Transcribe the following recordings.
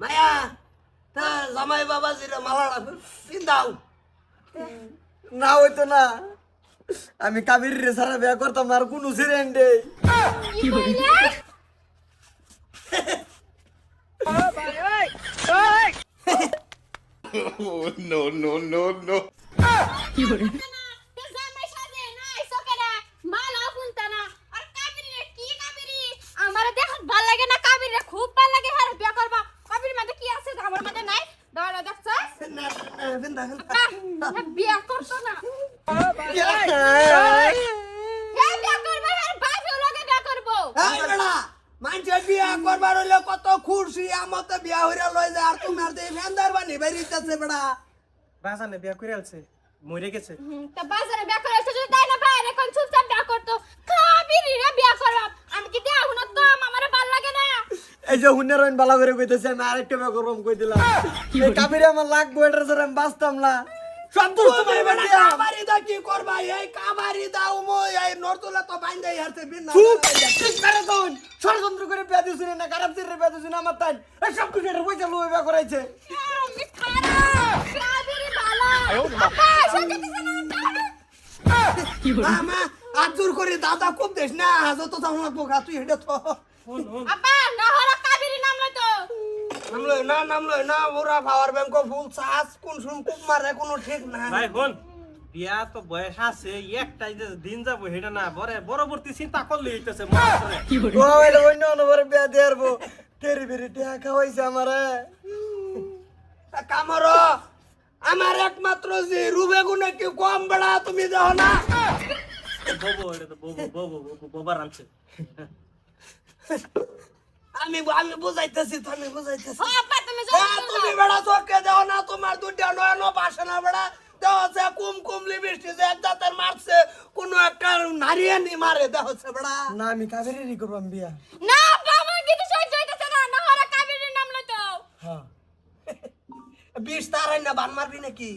মায়া তা জামাই বাবাজিরে মালাটা পিন্দাও। না হইতো না, আমি কাবির রে সারা বিয়া করতাম না, আর কোনো সিরেন্ডে কি বললে? কি বলে? জামাই সাজে না আইসো কেডা মালাও ফুলতা না আর কাবিরি রে কি কাবিরি আমারে দেখত ভাল লাগে না কাবিরি রে খুব ভাল লাগে আর বিয়া করবা কাবিরি মধ্যে কি আছে আমার মধ্যে নাই দাঁড়া দেখছ না পিন্দা বিয়া করতো না বিয়া করবা আর বাপেও লগে বিয়া করবো এই বেড়া মানুষের বিয়া করবার হইলে কত খুশি, আমার তো বিয়া হইরা লই যায় আর তুমি আর দেই ভেন্দার বানি বেরিতেছে বেড়া। বাজানে বিয়া করে আলছে, মরে গেছে। তা বাজারে বিয়া করে এসে যদি তাই না বাইরে কোন চুপচাপ বিয়া করতো কাবিরি রে বিয়া করব আমি কি দেয়া হুন তো আমারে ভাল লাগে না এই যে হুনের রইন বালা করে কইতেছে আমি আরেকটা বিয়া করব কই দিলাম। এই কাবিরে আমার লাগবো, এটার জন্য আমি বাঁচতাম না। সব দোষ তুমি তোমার বেড়া বেটা। কাবারি দা কি করবা, এই কাবারি দাও মই এই নরতুলা তো বাইন্দাই হারতে বিনা। চুপ, ঠিক করে কোন ষড়যন্ত্র করে বিয়া দিছিস না, খারাপ চিরে বিয়া দিছিস না আমার তাই। এই সব কিছু পয়সা লুয়ে বিয়া করাইছে। আমি খারাপ কাবিরি ভালো আপা শুনতে দিছ না আমা আজুর করে দাদা খুব দেশ না হাজো তো তাও লাগবো গা তুই হেডে তো। আপা না হলো কাবিরি নাম লইতো নামলো না ওরা পাওয়ার ব্যাংক ফুল চাষ কোন শুন খুব মারে কোনো ঠিক না। ভাই হন, বিয়া তো বয়স আছে, একটাই যে দিন যাবো হেটা না, পরবর্তী চিন্তা করলে হইতেছে মনে করে। ও হইলো অন্য অনবরে বিয়া দেয়ারবো। তেরি বেরি টিয়া খাওয়াইছে আমারে। কামর আমার একমাত্র যে রুবে গুনে কি কম বেড়া তুমি দেখো না। ববু এটা তো বাবার আনছে। আমি বুঝাইতেছি তুমি বুঝাইতেছি। ও আপা তুমি তুমি বেড়া চোখে দেও না, তোমার দুইটা নয়ন বাসে না বেড়া দেওয়া হচ্ছে কুমলি বৃষ্টি যে এক জাতের মারছে কোনো একটা নারিয়ে নি মারে দেওয়া হচ্ছে বেড়া। না আমি কাবেরেরই করবাম বিয়া। না বাবা কিছু সহ্য হইতেছে না না হলো কাবিরি নাম লইতো হ্যাঁ, বিষ তারাই না বান মারবি নাকি?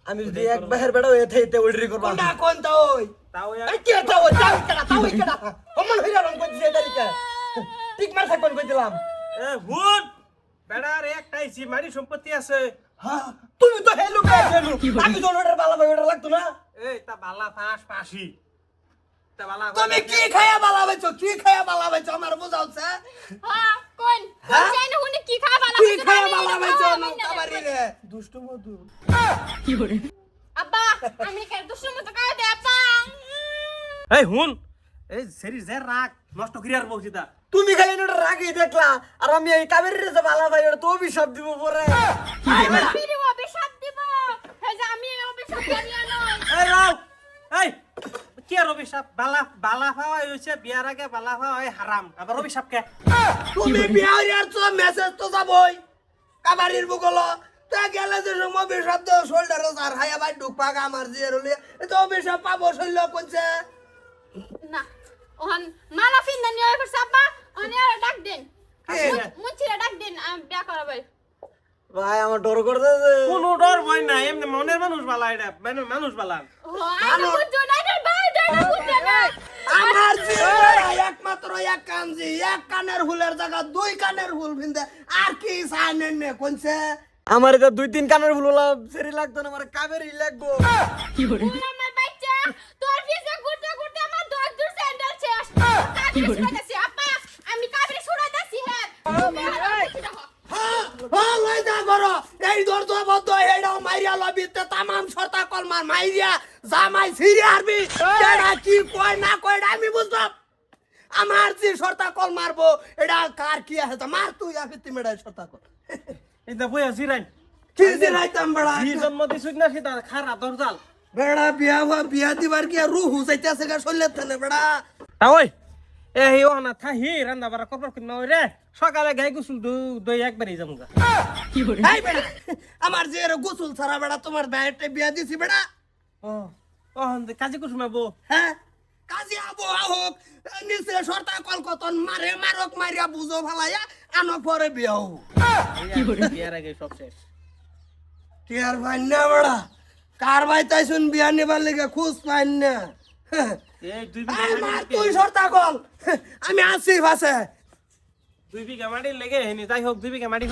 আমি যদি এক বাহের বেড়া হয়ে থাইতে ওইটারই করবাম। কোনটা কোন তো ওই তাও এই কে তো ওই যাও কেডা তাও কেডা অমন হইরা রং কই দিছে তারিকা ঠিক মার থাকবেন কই দিলাম। হুন বেড়ার একটাই মারি সম্পত্তি আছে। হ্যাঁ তুমি তো হেলু গেছলু আমি তো ওটার বালা ভাই ওটা লাগতো না। এই তা বালা পাশি তা বালা তুমি কি খায়া বালা বাইছো, কি খায়া বালা বাইছো আমার বুঝাওছে। হ্যাঁ কোন হ্যাঁ? চাই না হুনি কি খাওয়া ভালো কি খায়া বালা বাইছো না কাবারি রে। দুষ্ট মধু। আব্বা আমি কে দুষ্ট মতো খাওয়া দে আপা এই হুন, এই সেরি যে রাগ নষ্ট করিয়ার বউছিতা। তুমি খালি ওটা রাগই দেখলা, আর আমি এই কাবেরের যে বালা ভাই ওটা তো অভিশাপ দিব পরে। বিড়ি অভিশাপ দিব হে যে আমি অভিশাপ করি না এই রাও, এই কি আর অভিশাপ? বালা খাওয়া হইছে বিয়ার আগে বালা খাওয়া হয় হারাম, আবার অভিশাপ কে? তুমি বিয়ার তো মেসেজ তো যাবই কাবারির বুকল তা গেলে যে সময় বিশব্দ শোল্ডারে আর হায়া ভাই ঢুক পাক আমার যে রলে তো অভিশাপ পাবো শৈল কোনছে। না ওহন মালা ফিন নিয়ে করছে আব্বা অনে ডাক দেন কে? মুচিরা ডাক দেন আমি বিয়া করাবই ভাই আমার ডর করতেছে। কোনো ডর ভয় নাই, এমনি মনের মানুষ বালা, এটা মানুষ বালা। ও আইনা বুঝছো না রে ভাই দেনা বুঝছো না আমার যে একমাত্র এক কান যে এক কানের হুলের জায়গা দুই কানের হুল ভিন্দে আর কি সাইনেন নে কোনছে। আমার এটা দুই তিন কানের ভুল হলাম, সেরি লাগতো না, আমার কাবেরই লাগবো। আমার বাচ্চা তোর পিছে ঘুরতে ঘুরতে আমার দশ দূর স্যান্ডেল শেষ কাবিরি ছুড়াইতাছি আপা আমি কাবিরি ছুড়াইতাছি হ্যাঁ হ্যাঁ লই যা করো এই দর্দ বদ্ধ হেডাও মাইরিয়া লবিতে তামাম শর্তা কলমার মাইরিয়া জামাই সিরিয়া আরবি এডা কি কয় না কয় এটা আমি বুঝলাম। আমার যে শর্তা কল মারবো এটা কার কি আছে মার তুই আফিতি মেডাই শর্তা কল এই দা বইয়া জিরাইন, কি দিলাইতাম বেড়া জি জন্ম দিছুই না সেটা খারা দরজাল। বেড়া বিয়া দিবার কি রুহ যাইতেছে গা শরীরে থানে বেড়া। তা ওই এই ও না থাহি রান্না বাড়া করবার কিনা ওই রে সকালে গাই গোসল দই একবারই যামগা। এই বেড়া আমার যে গোসল ছাড়া বেড়া তোমার ভাইয়েরটা বিয়া দিছি বেড়া। ও ও কাজে কুসুমাবো। হ্যাঁ কাজী আবু হোক নিচে শর্তা কল কতন মারে মারক মারিয়া বুঝো ভালাইয়া আনো পরে বিয়া হবো। বিয়ার আগে সব শেষ। টিয়ার ভাই না বেড়া কার ভাই তাই শুন বিয়া নিবার লেগে খুশ পাইন না। এই দুই এই মার তুই শর্তা কল আমি আছি ভাসে 2 বিঘা মাটির লেগে হেনি যাই হোক 2 বিঘা মাটি